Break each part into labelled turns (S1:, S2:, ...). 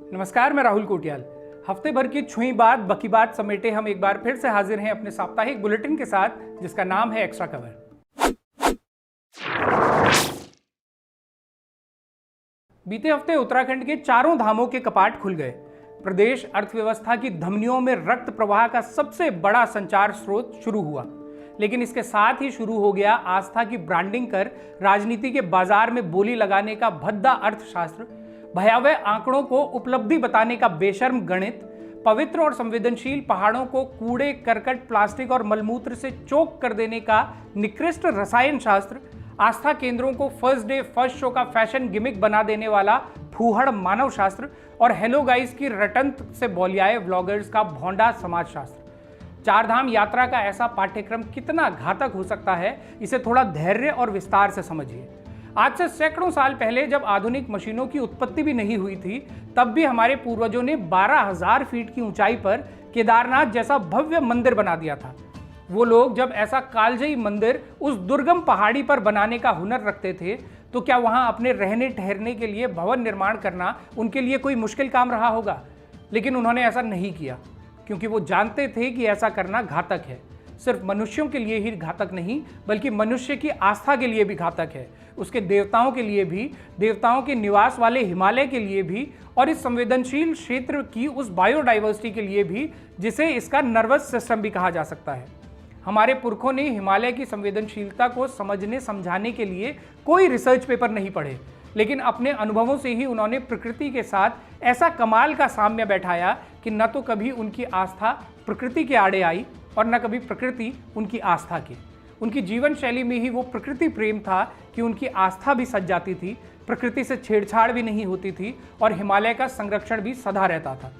S1: नमस्कार, मैं राहुल कोटियाल। हफ्ते भर की छुई बात बकी बात समेटे हम एक बार फिर से हाजिर हैं अपने साप्ताहिक बुलेटिन के साथ, जिसका नाम है एक्स्ट्रा कवर। बीते हफ्ते उत्तराखंड के चारों धामों के कपाट खुल गए। प्रदेश अर्थव्यवस्था की धमनियों में रक्त प्रवाह का सबसे बड़ा संचार स्रोत शुरू हुआ, लेकिन इसके साथ ही शुरू हो गया आस्था की ब्रांडिंग कर राजनीति के बाजार में बोली लगाने का भद्दा अर्थशास्त्र, भयावह आंकड़ों को उपलब्धि बताने का बेशर्म गणित, पवित्र और संवेदनशील पहाड़ों को कूड़े करकट प्लास्टिक और मलमूत्र से चोक कर देने का निकृष्ट रसायन शास्त्र, आस्था केंद्रों को फर्स्ट डे फर्स्ट शो का फैशन गिमिक बना देने वाला फूहड़ मानव शास्त्र और हेलो गाइस की रटंत से बौलियाए व्लॉगर्स का भौंडा समाज शास्त्र। चारधाम यात्रा का ऐसा पाठ्यक्रम कितना घातक हो सकता है, इसे थोड़ा धैर्य और विस्तार से समझिए। आज से सैकड़ों साल पहले जब आधुनिक मशीनों की उत्पत्ति भी नहीं हुई थी, तब भी हमारे पूर्वजों ने 12,000 फीट की ऊंचाई पर केदारनाथ जैसा भव्य मंदिर बना दिया था। वो लोग जब ऐसा कालजयी मंदिर उस दुर्गम पहाड़ी पर बनाने का हुनर रखते थे, तो क्या वहां अपने रहने ठहरने के लिए भवन निर्माण करना उनके लिए कोई मुश्किल काम रहा होगा? लेकिन उन्होंने ऐसा नहीं किया, क्योंकि वो जानते थे कि ऐसा करना घातक है। सिर्फ मनुष्यों के लिए ही घातक नहीं, बल्कि मनुष्य की आस्था के लिए भी घातक है, उसके देवताओं के लिए भी, देवताओं के निवास वाले हिमालय के लिए भी, और इस संवेदनशील क्षेत्र की उस बायोडाइवर्सिटी के लिए भी, जिसे इसका नर्वस सिस्टम भी कहा जा सकता है। हमारे पुरखों ने हिमालय की संवेदनशीलता को समझने समझाने के लिए कोई रिसर्च पेपर नहीं पढ़े, लेकिन अपने अनुभवों से ही उन्होंने प्रकृति के साथ ऐसा कमाल का साम्य बैठाया कि न तो कभी उनकी आस्था प्रकृति के आड़े आई और न कभी प्रकृति उनकी आस्था की। उनकी जीवन शैली में ही वो प्रकृति प्रेम था कि उनकी आस्था भी सज जाती थी, प्रकृति से छेड़छाड़ भी नहीं होती थी और हिमालय का संरक्षण भी सदा रहता था।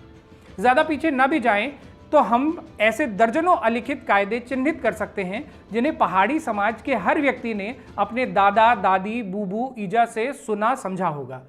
S1: ज़्यादा पीछे न भी जाएं तो हम ऐसे दर्जनों अलिखित कायदे चिन्हित कर सकते हैं, जिन्हें पहाड़ी समाज के हर व्यक्ति ने अपने दादा दादी बूबू ईजा से सुना समझा होगा।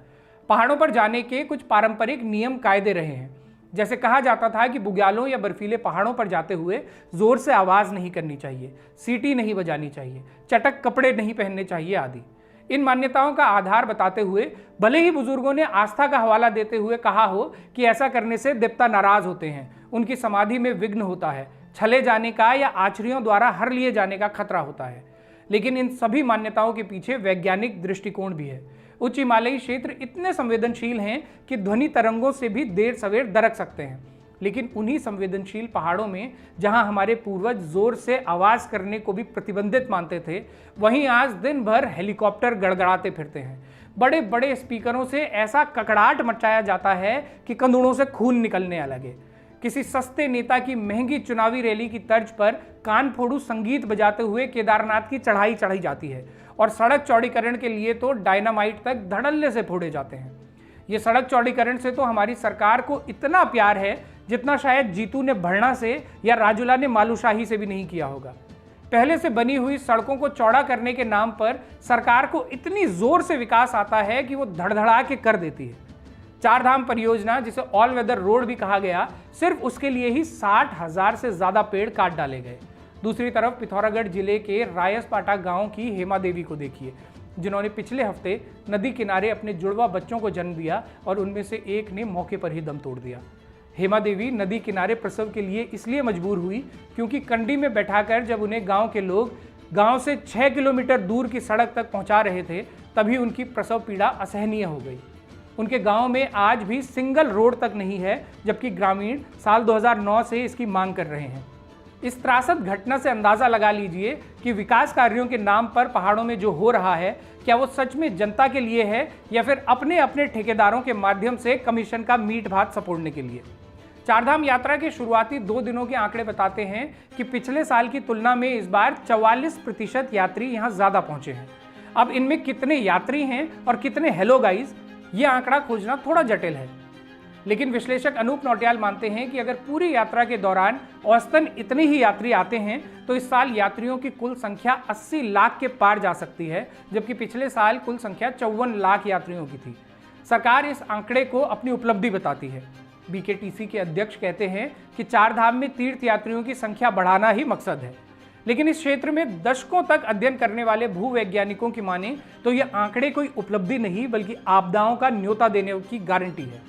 S1: पहाड़ों पर जाने के कुछ पारंपरिक नियम कायदे रहे हैं। जैसे कहा जाता था कि बुग्यालों या बर्फीले पहाड़ों पर जाते हुए जोर से आवाज़ नहीं करनी चाहिए, सीटी नहीं बजानी चाहिए, चटक कपड़े नहीं पहनने चाहिए आदि। इन मान्यताओं का आधार बताते हुए भले ही बुजुर्गों ने आस्था का हवाला देते हुए कहा हो कि ऐसा करने से देवता नाराज होते हैं, उनकी समाधि में विघ्न होता है, छले जाने का या आचरियों द्वारा हर लिए जाने का खतरा होता है, लेकिन इन सभी मान्यताओं के पीछे वैज्ञानिक दृष्टिकोण भी है। उच्च हिमालयी क्षेत्र इतने संवेदनशील हैं कि ध्वनि तरंगों से भी देर सवेर दरक सकते हैं, लेकिन उन्हीं संवेदनशील पहाड़ों में जहां हमारे पूर्वज जोर से आवाज़ करने को भी प्रतिबंधित मानते थे, वहीं आज दिन भर हेलीकॉप्टर गड़गड़ाते फिरते हैं। बड़े बड़े स्पीकरों से ऐसा ककड़ाहट मचाया जाता है कि कंधुड़ों से खून निकलने लगे। किसी सस्ते नेता की महंगी चुनावी रैली की तर्ज पर कान फोड़ू संगीत बजाते हुए केदारनाथ की चढ़ाई चढ़ी जाती है और सड़क चौड़ीकरण के लिए तो डायनामाइट तक धड़ल्ले से फोड़े जाते हैं। ये सड़क चौड़ीकरण से तो हमारी सरकार को इतना प्यार है जितना शायद जीतू ने भरना से या राजूला ने मालूशाही से भी नहीं किया होगा। पहले से बनी हुई सड़कों को चौड़ा करने के नाम पर सरकार को इतनी जोर से विकास आता है कि वो धड़धड़ा के कर देती है। चारधाम परियोजना, जिसे ऑल वेदर रोड भी कहा गया, सिर्फ उसके लिए ही 60,000 से ज्यादा पेड़ काट डाले गए। दूसरी तरफ पिथौरागढ़ जिले के रायसपाटा गांव की हेमा देवी को देखिए, जिन्होंने पिछले हफ्ते नदी किनारे अपने जुड़वा बच्चों को जन्म दिया और उनमें से एक ने मौके पर ही दम तोड़ दिया। हेमा देवी नदी किनारे प्रसव के लिए इसलिए मजबूर हुई क्योंकि कंडी में बैठाकर जब उन्हें गांव के लोग गांव से 6 किलोमीटर दूर की सड़क तक पहुंचा रहे थे, तभी उनकी प्रसव पीड़ा असहनीय हो गई। उनके गांव में आज भी सिंगल रोड तक नहीं है, जबकि ग्रामीण साल 2009 से इसकी मांग कर रहे हैं। इस त्रासद घटना से अंदाजा लगा लीजिए कि विकास कार्यों के नाम पर पहाड़ों में जो हो रहा है, क्या वो सच में जनता के लिए है या फिर अपने अपने ठेकेदारों के माध्यम से कमीशन का मीट भात सपोड़ने के लिए। चारधाम यात्रा के शुरुआती 2 दिनों के आंकड़े बताते हैं कि पिछले साल की तुलना में इस बार 44% यात्री यहाँ ज्यादा पहुंचे हैं। अब इनमें कितने यात्री हैं और कितने हेलो गाइस, ये आंकड़ा खोजना थोड़ा जटिल है, लेकिन विश्लेषक अनूप नौटियाल मानते हैं कि अगर पूरी यात्रा के दौरान औसतन इतने ही यात्री आते हैं तो इस साल यात्रियों की कुल संख्या 80 लाख के पार जा सकती है, जबकि पिछले साल कुल संख्या 54 लाख यात्रियों की थी। सरकार इस आंकड़े को अपनी उपलब्धि बताती है। बीकेटीसी के अध्यक्ष कहते हैं कि चारधाम में तीर्थ यात्रियों की संख्या बढ़ाना ही मकसद है, लेकिन इस क्षेत्र में दशकों तक अध्ययन करने वाले भूवैज्ञानिकों की माने तो ये आंकड़े कोई उपलब्धि नहीं बल्कि आपदाओं का न्योता देने की गारंटी है।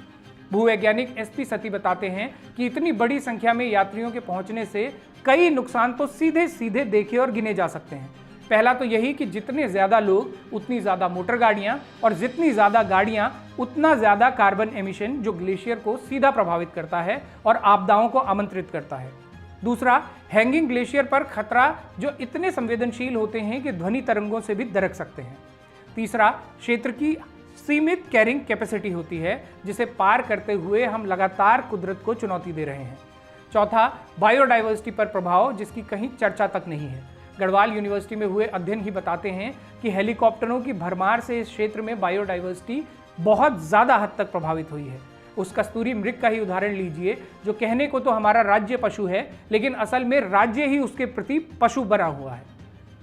S1: भूवैज्ञानिक एसपी सती बताते हैं कि इतनी बड़ी संख्या में यात्रियों के पहुंचने से कई नुकसान तो सीधे सीधे देखे और गिने जा सकते हैं। पहला तो यही कि जितने ज्यादा लोग उतनी ज्यादा मोटर गाड़ियां, और जितनी ज्यादा गाड़ियां उतना ज्यादा कार्बन एमिशन, जो ग्लेशियर को सीधा प्रभावित करता है और आपदाओं को आमंत्रित करता है। दूसरा, हैंगिंग ग्लेशियर पर खतरा, जो इतने संवेदनशील होते हैं कि ध्वनि तरंगों से भी दरक सकते हैं। तीसरा, क्षेत्र की सीमित कैरिंग कैपेसिटी होती है, जिसे पार करते हुए हम लगातार कुदरत को चुनौती दे रहे हैं। चौथा, बायोडाइवर्सिटी पर प्रभाव, जिसकी कहीं चर्चा तक नहीं है। गढ़वाल यूनिवर्सिटी में हुए अध्ययन ही बताते हैं कि हेलीकॉप्टरों की भरमार से इस क्षेत्र में बायोडाइवर्सिटी बहुत ज़्यादा हद तक प्रभावित हुई है। उस कस्तूरी मृग का ही उदाहरण लीजिए, जो कहने को तो हमारा राज्य पशु है, लेकिन असल में राज्य ही उसके प्रति पशु बना हुआ है।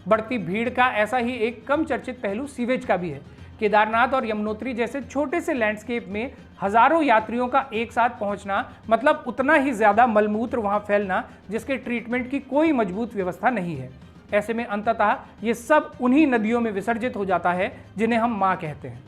S1: बढ़ती भीड़ का ऐसा ही एक कम चर्चित पहलू सीवेज का भी है। केदारनाथ और यमुनोत्री जैसे छोटे से लैंडस्केप में हजारों यात्रियों का एक साथ पहुंचना, मतलब उतना ही ज्यादा मलमूत्र वहां फैलना, जिसके ट्रीटमेंट की कोई मजबूत व्यवस्था नहीं है। ऐसे में अंततः ये सब उन्हीं नदियों में विसर्जित हो जाता है जिन्हें हम माँ कहते हैं।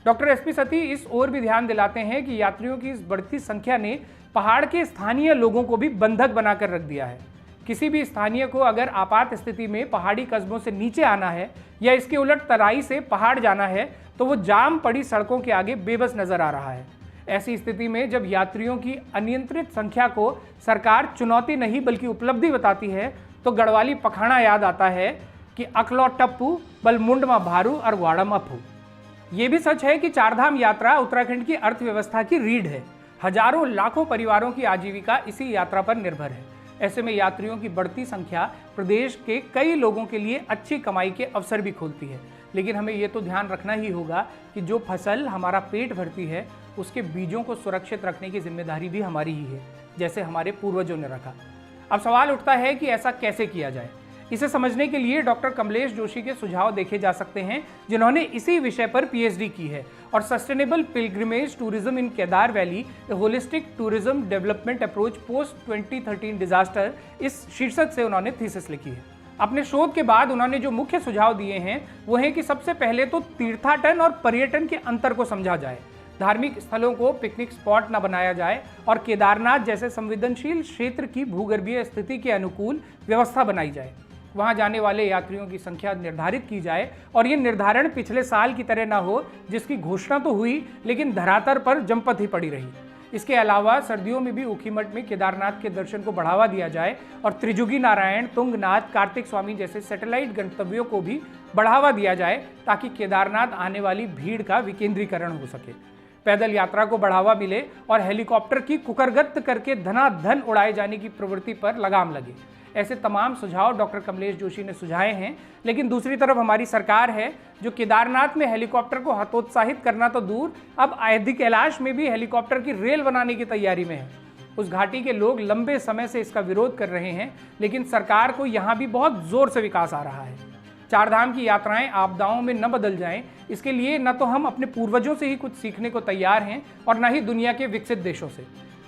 S1: डॉक्टर एसपी सती इस ओर भी ध्यान दिलाते हैं कि यात्रियों की इस बढ़ती संख्या ने पहाड़ के स्थानीय लोगों को भी बंधक बनाकर रख दिया है। किसी भी स्थानीय को अगर आपात स्थिति में पहाड़ी कस्बों से नीचे आना है या इसके उलट तराई से पहाड़ जाना है, तो वो जाम पड़ी सड़कों के आगे बेबस नजर आ रहा है। ऐसी स्थिति में जब यात्रियों की अनियंत्रित संख्या को सरकार चुनौती नहीं बल्कि उपलब्धि बताती है, तो गढ़वाली पखाना याद आता है कि अकलौ टप्पू बल मुंड में भारू और वाड़म अफू। ये भी सच है कि चारधाम यात्रा उत्तराखंड की अर्थव्यवस्था की रीढ़ है। हजारों लाखों परिवारों की आजीविका इसी यात्रा पर निर्भर है। ऐसे में यात्रियों की बढ़ती संख्या प्रदेश के कई लोगों के लिए अच्छी कमाई के अवसर भी खोलती है। लेकिन हमें ये तो ध्यान रखना ही होगा कि जो फसल हमारा पेट भरती है, उसके बीजों को सुरक्षित रखने की जिम्मेदारी भी हमारी ही है, जैसे हमारे पूर्वजों ने रखा। अब सवाल उठता है कि ऐसा कैसे किया जाए। इसे समझने के लिए डॉक्टर कमलेश जोशी के सुझाव देखे जा सकते हैं, जिन्होंने इसी विषय पर पीएचडी की है और sustainable pilgrimage tourism in Kedar valley, A holistic tourism development approach post 2013 disaster, इस शीर्षक से उन्होंने थीसिस लिखी है। अपने शोध के बाद उन्होंने जो मुख्य सुझाव दिए हैं वो है कि सबसे पहले तो तीर्थाटन और पर्यटन के अंतर को समझा जाए। धार्मिक स्थलों को पिकनिक स्पॉट न बनाया जाए और केदारनाथ जैसे संवेदनशील क्षेत्र की भूगर्भीय स्थिति के अनुकूल व्यवस्था बनाई जाए। वहां जाने वाले यात्रियों की संख्या निर्धारित की जाए और ये निर्धारण पिछले साल की तरह न हो, जिसकी घोषणा तो हुई लेकिन धरातल पर जमपत ही पड़ी रही। इसके अलावा सर्दियों में भी ऊखीमठ में केदारनाथ के दर्शन को बढ़ावा दिया जाए और त्रिजुगी नारायण, तुंगनाथ, कार्तिक स्वामी जैसे सैटेलाइट गंतव्यों को भी बढ़ावा दिया जाए, ताकि केदारनाथ आने वाली भीड़ का विकेंद्रीकरण हो सके, पैदल यात्रा को बढ़ावा मिले और हेलीकॉप्टर की कुकरगत्त करके धनाधन उड़ाए जाने की प्रवृत्ति पर लगाम लगे। ऐसे तमाम सुझाव डॉक्टर कमलेश जोशी ने सुझाए हैं। लेकिन दूसरी तरफ हमारी सरकार है जो केदारनाथ में हेलीकॉप्टर को हतोत्साहित करना तो दूर, अब अयोध्या कैलाश में भी हेलीकॉप्टर की रेल बनाने की तैयारी में है। उस घाटी के लोग लंबे समय से इसका विरोध कर रहे हैं, लेकिन सरकार को यहाँ भी बहुत जोर से विकास आ रहा है। चारधाम की यात्राएं आपदाओं में न बदल जाएं, इसके लिए न तो हम अपने पूर्वजों से ही कुछ सीखने को तैयार हैं और न ही दुनिया के विकसित देशों से।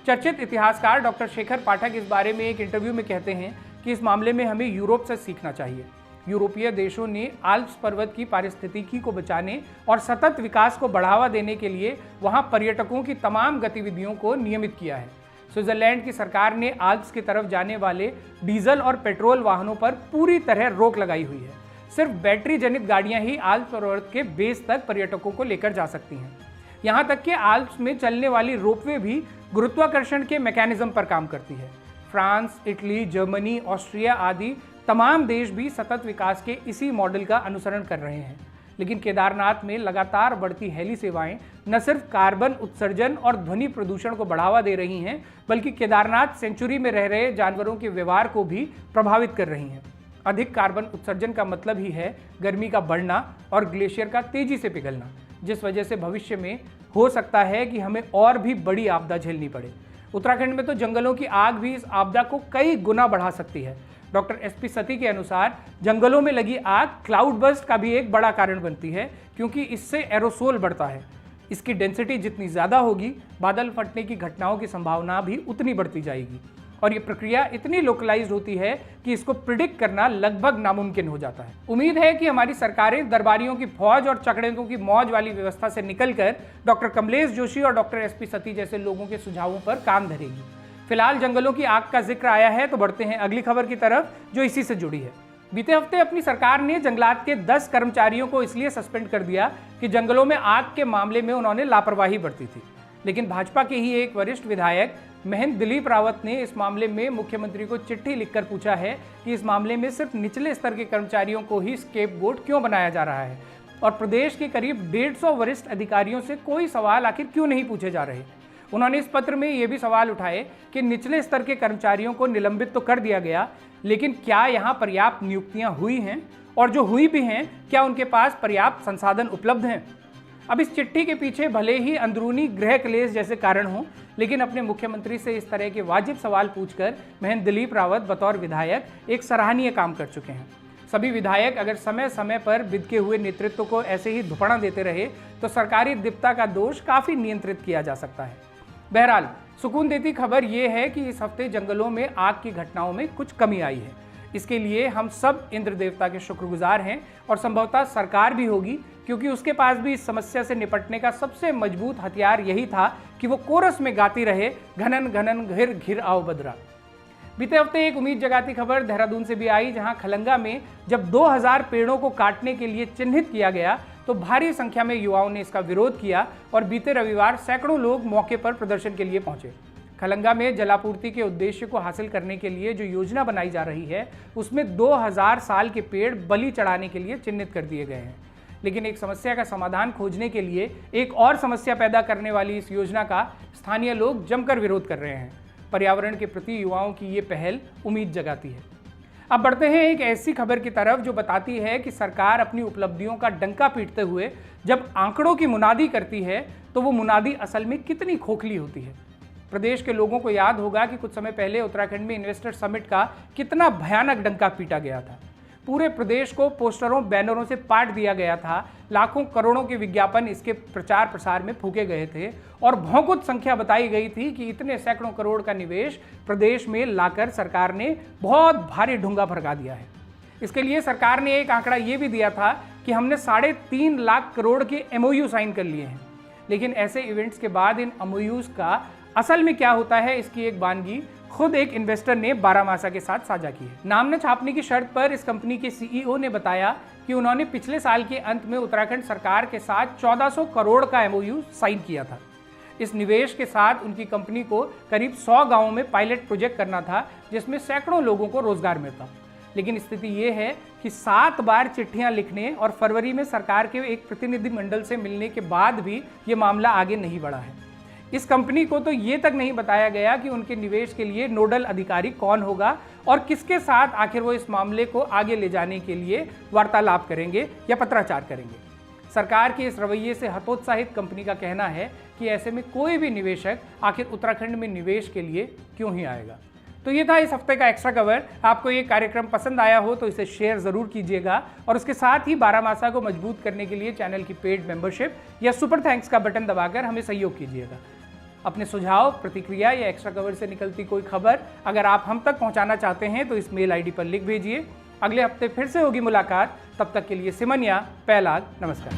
S1: चर्चित इतिहासकार डॉक्टर शेखर पाठक इस बारे में एक इंटरव्यू में कहते हैं कि इस मामले में हमें यूरोप से सीखना चाहिए। यूरोपीय देशों ने आल्प्स पर्वत की पारिस्थितिकी को बचाने और सतत विकास को बढ़ावा देने के लिए वहां पर्यटकों की तमाम गतिविधियों को नियमित किया है। स्विट्जरलैंड की सरकार ने आल्प्स की तरफ जाने वाले डीजल और पेट्रोल वाहनों पर पूरी तरह रोक लगाई हुई है। सिर्फ बैटरी जनित गाड़ियां ही आल्प्स पर्वत के बेस तक पर्यटकों को लेकर जा सकती हैं। यहाँ तक कि आल्प्स में चलने वाली रोपवे भी गुरुत्वाकर्षण के मैकेनिज्म पर काम करती है। फ्रांस, इटली, जर्मनी, ऑस्ट्रिया आदि तमाम देश भी सतत विकास के इसी मॉडल का अनुसरण कर रहे हैं। लेकिन केदारनाथ में लगातार बढ़ती हेली सेवाएं न सिर्फ कार्बन उत्सर्जन और ध्वनि प्रदूषण को बढ़ावा दे रही हैं, बल्कि केदारनाथ सेंचुरी में रह रहे जानवरों के व्यवहार को भी प्रभावित कर रही हैं। अधिक कार्बन उत्सर्जन का मतलब ही है गर्मी का बढ़ना और ग्लेशियर का तेजी से पिघलना, जिस वजह से भविष्य में हो सकता है कि हमें और भी बड़ी आपदा झेलनी पड़े। उत्तराखंड में तो जंगलों की आग भी इस आपदा को कई गुना बढ़ा सकती है। डॉक्टर एसपी सती के अनुसार जंगलों में लगी आग क्लाउड बर्स्ट का भी एक बड़ा कारण बनती है, क्योंकि इससे एरोसोल बढ़ता है। इसकी डेंसिटी जितनी ज़्यादा होगी, बादल फटने की घटनाओं की संभावना भी उतनी बढ़ती जाएगी। और ये प्रक्रिया इतनी लोकलाइज्ड होती है कि इसको प्रिडिक्ट करना लगभग नामुमकिन हो जाता है। उम्मीद है कि हमारी सरकारें दरबारियों की फौज और चकड़ेंकों की मौज वाली व्यवस्था से निकलकर डॉक्टर कमलेश जोशी और डॉक्टर एसपी सती जैसे लोगों के सुझावों पर काम धरेगी। फिलहाल जंगलों की आग का जिक्र आया है तो बढ़ते हैं अगली खबर की तरफ जो इसी से जुड़ी है। बीते हफ्ते अपनी सरकार ने जंगलात के 10 कर्मचारियों को इसलिए सस्पेंड कर दिया कि जंगलों में आग के मामले में उन्होंने लापरवाही बरती थी। लेकिन भाजपा के ही एक वरिष्ठ विधायक महेंद्र दिलीप रावत ने इस मामले में मुख्यमंत्री को चिट्ठी लिखकर पूछा है कि इस मामले में सिर्फ निचले स्तर के कर्मचारियों को ही स्केपगोट क्यों बनाया जा रहा है और प्रदेश के करीब 150 वरिष्ठ अधिकारियों से कोई सवाल आखिर क्यों नहीं पूछे जा रहे। उन्होंने इस पत्र में ये भी सवाल उठाए कि निचले स्तर के कर्मचारियों को निलंबित तो कर दिया गया, लेकिन क्या यहाँ पर्याप्त नियुक्तियां हुई हैं और जो हुई भी हैं क्या उनके पास पर्याप्त संसाधन उपलब्ध हैं। अब इस चिट्ठी के पीछे भले ही अंदरूनी गृह क्लेश जैसे कारण हों, लेकिन अपने मुख्यमंत्री से इस तरह के वाजिब सवाल पूछकर महेंद्र दिलीप रावत बतौर विधायक एक सराहनीय काम कर चुके हैं। सभी विधायक अगर समय समय पर बिदके हुए नेतृत्व को ऐसे ही धुपड़ा देते रहे तो सरकारी दिप्ता का दोष काफी नियंत्रित किया जा सकता है। बहरहाल सुकून देती खबर यह है कि इस हफ्ते जंगलों में आग की घटनाओं में कुछ कमी आई है। इसके लिए हम सब इंद्र देवता के शुक्रगुजार हैं और संभवतः सरकार भी होगी, क्योंकि उसके पास भी इस समस्या से निपटने का सबसे मजबूत हथियार यही था कि वो कोरस में गाती रहे, घनन घनन घिर घिर आओ बदरा। बीते हफ्ते एक उम्मीद जगाती खबर देहरादून से भी आई, जहां खलंगा में जब 2000 पेड़ों को काटने के लिए चिन्हित किया गया तो भारी संख्या में युवाओं ने इसका विरोध किया और बीते रविवार सैकड़ों लोग मौके पर प्रदर्शन के लिए पहुंचे। खलंगा में जलापूर्ति के उद्देश्य को हासिल करने के लिए जो योजना बनाई जा रही है उसमें 2000 साल के पेड़ बलि चढ़ाने के लिए चिन्हित कर दिए गए हैं। लेकिन एक समस्या का समाधान खोजने के लिए एक और समस्या पैदा करने वाली इस योजना का स्थानीय लोग जमकर विरोध कर रहे हैं। पर्यावरण के प्रति युवाओं की ये पहल उम्मीद जगाती है। अब बढ़ते हैं एक ऐसी खबर की तरफ जो बताती है कि सरकार अपनी उपलब्धियों का डंका पीटते हुए जब आंकड़ों की मुनादी करती है तो वो मुनादी असल में कितनी खोखली होती है। प्रदेश के लोगों को याद होगा कि कुछ समय पहले उत्तराखंड में इन्वेस्टर समिट का कितना भयानक डंका पीटा गया था। पूरे प्रदेश को पोस्टरों बैनरों से पाट दिया गया था, लाखों करोड़ों के विज्ञापन इसके प्रचार प्रसार में फूके गए थे और भौंकुत संख्या बताई गई थी कि इतने सैकड़ों करोड़ का निवेश प्रदेश में लाकर सरकार ने बहुत भारी ढूंगा भड़का दिया है। इसके लिए सरकार ने एक आंकड़ा ये भी दिया था कि हमने 3.5 लाख करोड़ के MOU साइन कर लिए हैं। लेकिन ऐसे इवेंट्स के बाद इन MOUs का असल में क्या होता है, इसकी एक वानगी खुद एक इन्वेस्टर ने बारामासा के साथ साझा की है। नाम न छापने की शर्त पर इस कंपनी के CEO ने बताया कि उन्होंने पिछले साल के अंत में उत्तराखंड सरकार के साथ 1400 करोड़ का MOU साइन किया था। इस निवेश के साथ उनकी कंपनी को करीब 100 गांवों में पायलट प्रोजेक्ट करना था, जिसमें सैकड़ों लोगों को रोजगार मिलता। लेकिन स्थिति ये है कि 7 बार चिट्ठियां लिखने और फरवरी में सरकार के एक प्रतिनिधिमंडल से मिलने के बाद भी ये मामला आगे नहीं बढ़ा है। इस कंपनी को तो ये तक नहीं बताया गया कि उनके निवेश के लिए नोडल अधिकारी कौन होगा और किसके साथ आखिर वो इस मामले को आगे ले जाने के लिए वार्तालाप करेंगे या पत्राचार करेंगे। सरकार के इस रवैये से हतोत्साहित कंपनी का कहना है कि ऐसे में कोई भी निवेशक आखिर उत्तराखंड में निवेश के लिए क्यों ही आएगा। तो ये था इस हफ्ते का एक्स्ट्रा कवर। आपको ये कार्यक्रम पसंद आया हो तो इसे शेयर ज़रूर कीजिएगा और उसके साथ ही बारामासा को मजबूत करने के लिए चैनल की पेड मेंबरशिप या सुपर थैंक्स का बटन दबाकर हमें सहयोग कीजिएगा। अपने सुझाव, प्रतिक्रिया या एक्स्ट्रा कवर से निकलती कोई खबर अगर आप हम तक पहुंचाना चाहते हैं तो इस मेल ID पर लिख भेजिए। अगले हफ्ते फिर से होगी मुलाकात। तब तक के लिए सिमनिया पैलाग, नमस्कार।